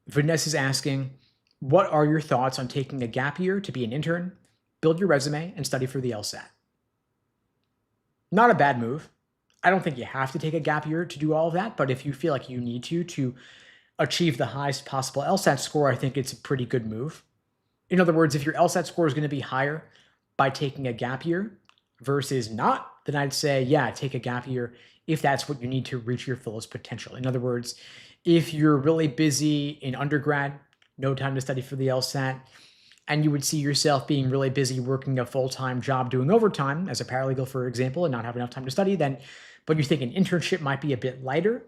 A: Vanessa's asking, what are your thoughts on taking a gap year to be an intern, build your resume, and study for the LSAT? Not a bad move. I don't think you have to take a gap year to do all of that, but if you feel like you need to achieve the highest possible LSAT score, I think it's a pretty good move. In other words, if your LSAT score is going to be higher by taking a gap year versus not, then I'd say, yeah, take a gap year if that's what you need to reach your fullest potential. In other words, if you're really busy in undergrad, no time to study for the LSAT, and you would see yourself being really busy working a full-time job doing overtime as a paralegal, for example, and not have enough time to study, but you think an internship might be a bit lighter,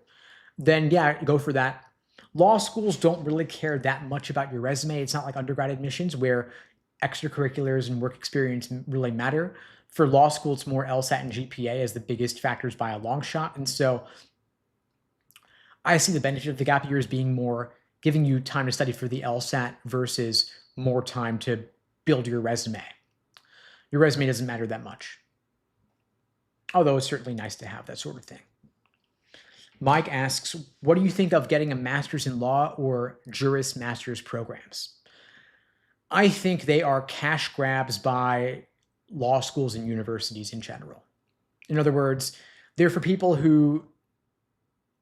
A: then yeah, go for that. Law schools don't really care that much about your resume. It's not like undergrad admissions where extracurriculars and work experience really matter. For law school, it's more LSAT and GPA as the biggest factors by a long shot. And so I see the benefit of the gap years being more giving you time to study for the LSAT versus more time to build your resume. Your resume doesn't matter that much, although it's certainly nice to have that sort of thing. Mike asks, what do you think of getting a master's in law or juris master's programs? I think they are cash grabs by law schools and universities in general. In other words, they're for people who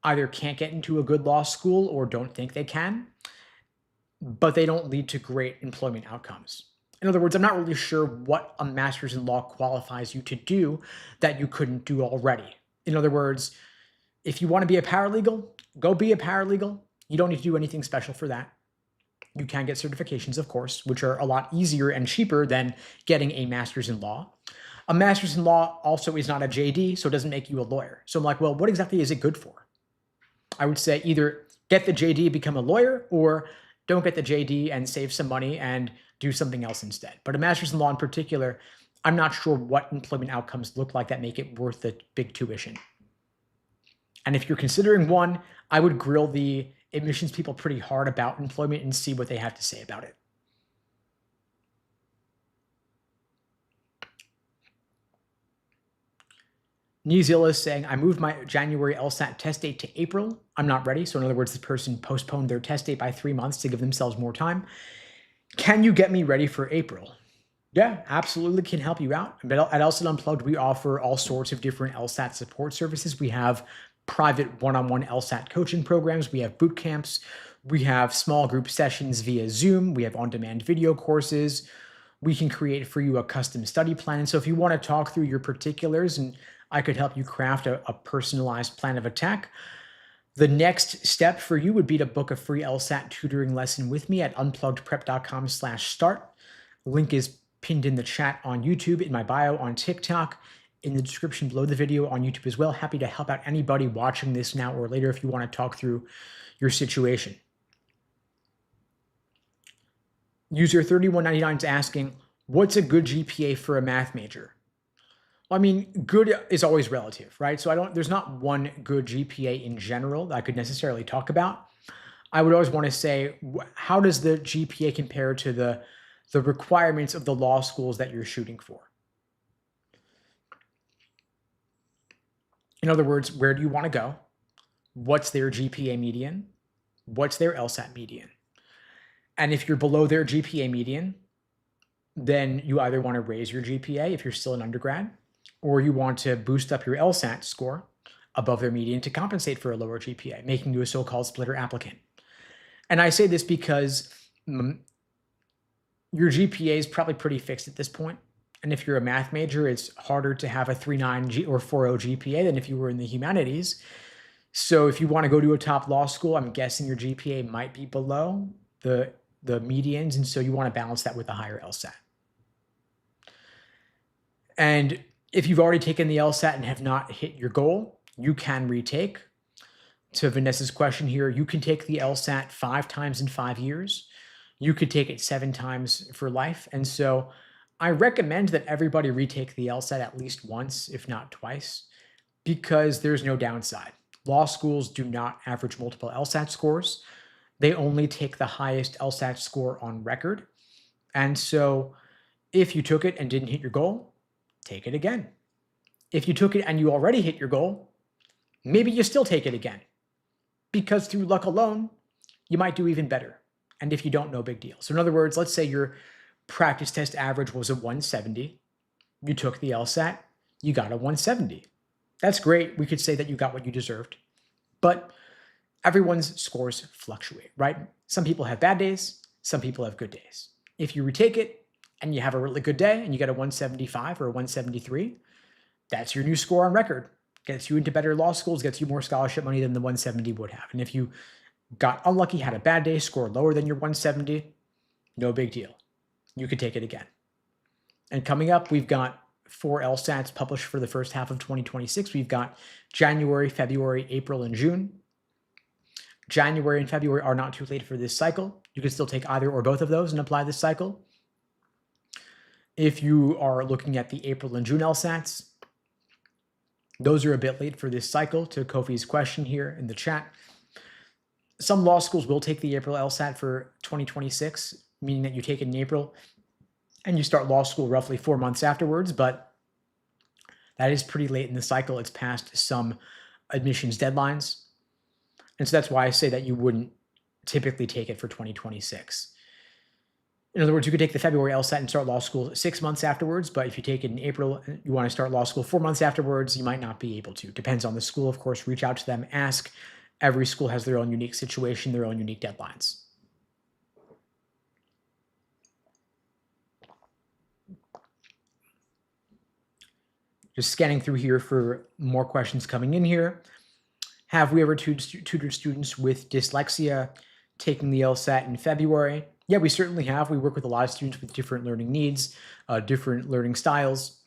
A: either can't get into a good law school or don't think they can, but they don't lead to great employment outcomes. In other words, I'm not really sure what a master's in law qualifies you to do that you couldn't do already. In other words, if you want to be a paralegal, go be a paralegal. You don't need to do anything special for that. You can get certifications, of course, which are a lot easier and cheaper than getting a master's in law. A master's in law also is not a JD, so it doesn't make you a lawyer. So I'm like, well, what exactly is it good for? I would say either get the JD, become a lawyer, or don't get the JD and save some money and do something else instead. But a master's in law in particular, I'm not sure what employment outcomes look like that make it worth the big tuition. And if you're considering one, I would grill the admissions people pretty hard about employment and see what they have to say about it. Nizila is saying, I moved my January LSAT test date to April. I'm not ready. So in other words, this person postponed their test date by 3 months to give themselves more time. Can you get me ready for April? Yeah, absolutely can help you out. But at LSAT Unplugged, we offer all sorts of different LSAT support services. We have private one-on-one LSAT coaching programs. We have boot camps. We have small group sessions via Zoom. We have on-demand video courses. we can create for you a custom study plan. And so if you want to talk through your particulars and I could help you craft a personalized plan of attack, the next step for you would be to book a free LSAT tutoring lesson with me at unpluggedprep.com/start. Link is pinned in the chat on YouTube, in my bio on TikTok, in the description below the video on YouTube as well. Happy to help out anybody watching this now or later if you want to talk through your situation. User 3199 is asking, what's a good GPA for a math major? Well, I mean, good is always relative, right? So there's not one good GPA in general that I could necessarily talk about. I would always want to say, how does the GPA compare to the requirements of the law schools that you're shooting for? In other words, where do you want to go? What's their GPA median? What's their LSAT median? And if you're below their GPA median, then you either want to raise your GPA if you're still an undergrad, or you want to boost up your LSAT score above their median to compensate for a lower GPA, making you a so-called splitter applicant. And I say this because your GPA is probably pretty fixed at this point. And if you're a math major, it's harder to have a 3.9 or 4.0 GPA than if you were in the humanities. So if you want to go to a top law school, I'm guessing your GPA might be below the medians. And so you want to balance that with a higher LSAT. And if you've already taken the LSAT and have not hit your goal, you can retake. To Vanessa's question here, you can take the LSAT 5 times in 5 years. You could take it 7 times for life. And so I recommend that everybody retake the LSAT at least once, if not twice, because there's no downside. Law schools do not average multiple LSAT scores. They only take the highest LSAT score on record. And so if you took it and didn't hit your goal, take it again. If you took it and you already hit your goal, maybe you still take it again, because through luck alone, you might do even better. And if you don't, no big deal. So in other words, let's say your practice test average was a 170. You took the LSAT, you got a 170. That's great. We could say that you got what you deserved. But everyone's scores fluctuate, right? Some people have bad days. Some people have good days. If you retake it and you have a really good day and you get a 175 or a 173, that's your new score on record. Gets you into better law schools, gets you more scholarship money than the 170 would have. And if you got unlucky, had a bad day, scored lower than your 170, no big deal. You could take it again. And coming up, we've got 4 LSATs published for the first half of 2026. We've got January, February, April, and June. January and February are not too late for this cycle. You can still take either or both of those and apply this cycle. If you are looking at the April and June LSATs, those are a bit late for this cycle, to Kofi's question here in the chat. Some law schools will take the April LSAT for 2026, meaning that you take it in April and you start law school roughly 4 months afterwards, but that is pretty late in the cycle. It's past some admissions deadlines. And so that's why I say that you wouldn't typically take it for 2026. In other words, you could take the February LSAT and start law school 6 months afterwards, but if you take it in April, you want to start law school 4 months afterwards, you might not be able to. Depends on the school, of course. Reach out to them, ask. Every school has their own unique situation, their own unique deadlines. Just scanning through here for more questions coming in here. Have we ever tutored students with dyslexia taking the LSAT in February? Yeah, we certainly have. We work with a lot of students with different learning needs, different learning styles,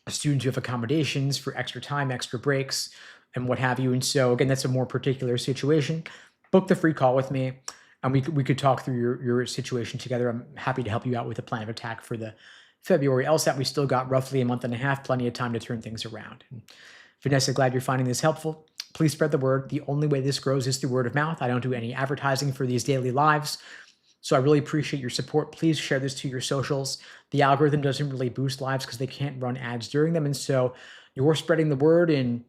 A: students who have accommodations for extra time, extra breaks, and what have you. And so again, that's a more particular situation. Book the free call with me, and we could talk through your situation together. I'm happy to help you out with a plan of attack for the February LSAT. We still got roughly a month and a half, plenty of time to turn things around. And Vanessa, glad you're finding this helpful. Please spread the word. The only way this grows is through word of mouth. I don't do any advertising for these daily lives. So I really appreciate your support. Please share this to your socials. The algorithm doesn't really boost lives because they can't run ads during them. And so you're spreading the word in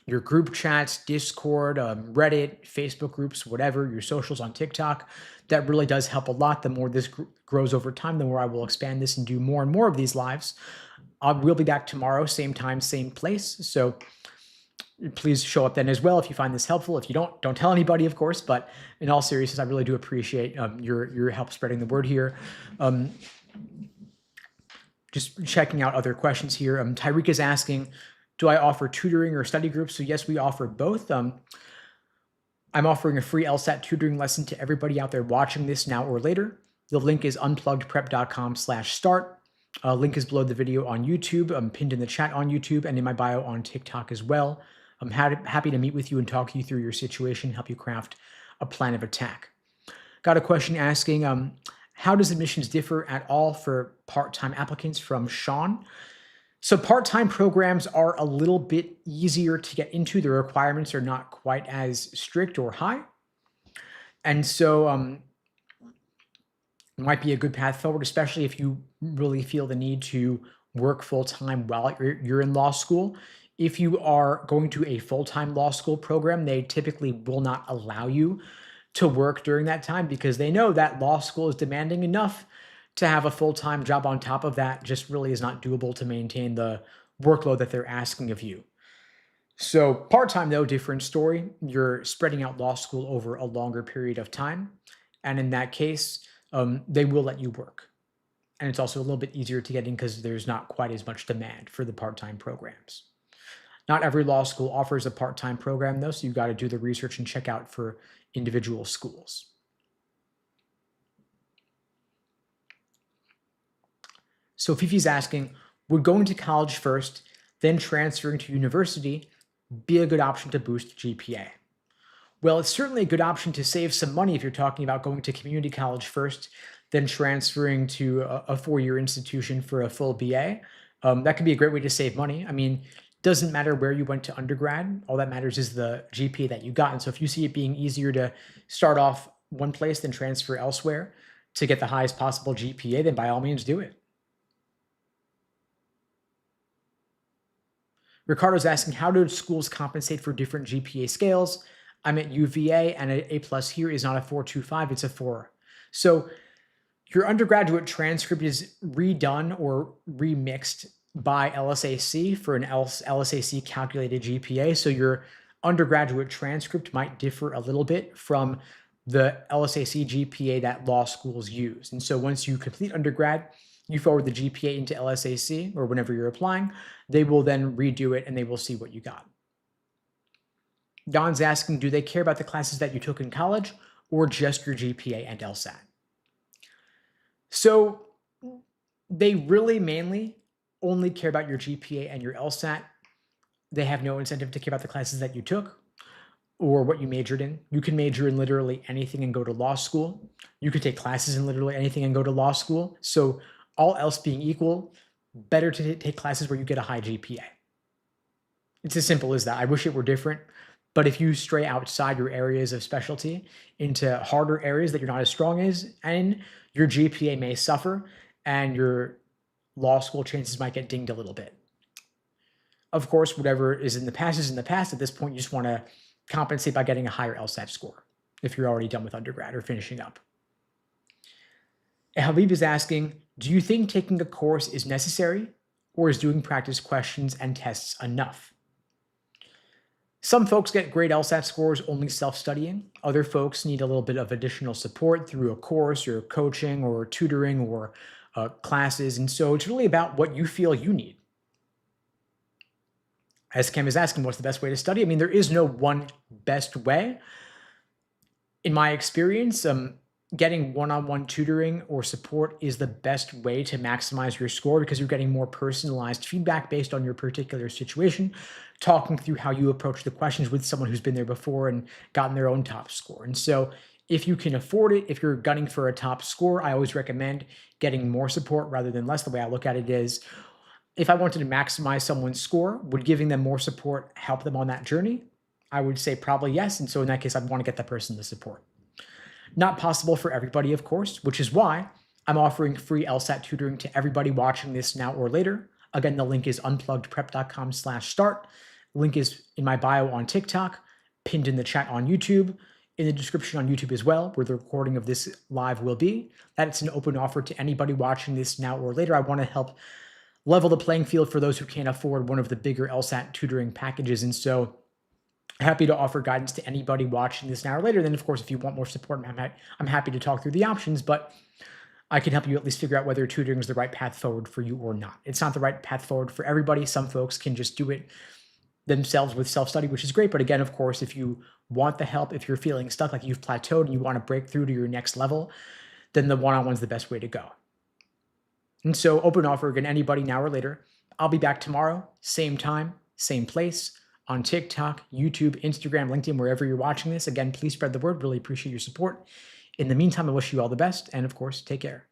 A: your group chats, Discord, Reddit, Facebook groups, whatever, your socials on TikTok. That really does help a lot. The more this grows over time, the more I will expand this and do more and more of these lives. We'll be back tomorrow, same time, same place. So please show up then as well if you find this helpful. If you don't tell anybody, of course, but in all seriousness, I really do appreciate your help spreading the word here. Just checking out other questions here. Tyreek is asking, do I offer tutoring or study groups? So yes, we offer both. I'm offering a free LSAT tutoring lesson to everybody out there watching this now or later. The link is unpluggedprep.com/start. Link is below the video on YouTube. I'm pinned in the chat on YouTube and in my bio on TikTok as well. I'm happy to meet with you and talk you through your situation, help you craft a plan of attack. Got a question asking, how does admissions differ at all for part-time applicants from Sean? So part-time programs are a little bit easier to get into. The requirements are not quite as strict or high. And so it might be a good path forward, especially if you really feel the need to work full-time while you're in law school. If you are going to a full-time law school program, they typically will not allow you to work during that time because they know that law school is demanding enough to have a full-time job on top of that just really is not doable to maintain the workload that they're asking of you. So part-time, though, different story. You're spreading out law school over a longer period of time. And in that case, they will let you work. And it's also a little bit easier to get in because there's not quite as much demand for the part-time programs. Not every law school offers a part-time program, though, so you've got to do the research and check out for individual schools. So Fifi's asking, would going to college first, then transferring to university be a good option to boost GPA? Well, it's certainly a good option to save some money if you're talking about going to community college first, then transferring to a four-year institution for a full BA. That could be a great way to save money. I mean, doesn't matter where you went to undergrad. All that matters is the GPA that you got. And so if you see it being easier to start off one place than transfer elsewhere to get the highest possible GPA, then by all means do it. Ricardo's asking, how do schools compensate for different GPA scales? I'm at UVA and an A+ here is not a 4.25, it's a 4. So your undergraduate transcript is redone or remixed by LSAC for an LSAC calculated GPA. So your undergraduate transcript might differ a little bit from the LSAC GPA that law schools use. And so once you complete undergrad, you forward the GPA into LSAC or whenever you're applying, they will then redo it and they will see what you got. Don's asking, do they care about the classes that you took in college or just your GPA and LSAT? So they really mainly only care about your GPA and your LSAT. They have no incentive to care about the classes that you took or what you majored in. You can major in literally anything and go to law school. You could take classes in literally anything and go to law school. So all else being equal, better to take classes where you get a high GPA. It's as simple as that. I wish it were different. But if you stray outside your areas of specialty into harder areas that you're not as strong as in, your GPA may suffer and your law school chances might get dinged a little bit. Of course, whatever is in the past is in the past. At this point, you just want to compensate by getting a higher LSAT score if you're already done with undergrad or finishing up. Habib is asking, do you think taking a course is necessary or is doing practice questions and tests enough? Some folks get great LSAT scores only self-studying. Other folks need a little bit of additional support through a course or coaching or tutoring or classes. And so it's really about what you feel you need. As Kim is asking, what's the best way to study? I mean, there is no one best way. In my experience, getting one-on-one tutoring or support is the best way to maximize your score because you're getting more personalized feedback based on your particular situation, talking through how you approach the questions with someone who's been there before and gotten their own top score. And so if you can afford it, if you're gunning for a top score, I always recommend getting more support rather than less. The way I look at it is, if I wanted to maximize someone's score, would giving them more support help them on that journey? I would say probably yes. And so in that case, I'd want to get that person the support. Not possible for everybody, of course, which is why I'm offering free LSAT tutoring to everybody watching this now or later. Again, the link is unpluggedprep.com/start. Link is in my bio on TikTok, pinned in the chat on YouTube, in the description on YouTube as well, where the recording of this live will be. That's an open offer to anybody watching this now or later. I want to help level the playing field for those who can't afford one of the bigger LSAT tutoring packages. And so happy to offer guidance to anybody watching this now or later. Then, of course, if you want more support, I'm happy to talk through the options. But I can help you at least figure out whether tutoring is the right path forward for you or not. It's not the right path forward for everybody. Some folks can just do it themselves with self-study, which is great. But again, of course, if you want the help, if you're feeling stuck, like you've plateaued and you want to break through to your next level, then the one-on-one's the best way to go. And so open offer again, anybody now or later. I'll be back tomorrow, same time, same place, on TikTok, YouTube, Instagram, LinkedIn, wherever you're watching this. Again, please spread the word. Really appreciate your support. In the meantime, I wish you all the best. And of course, take care.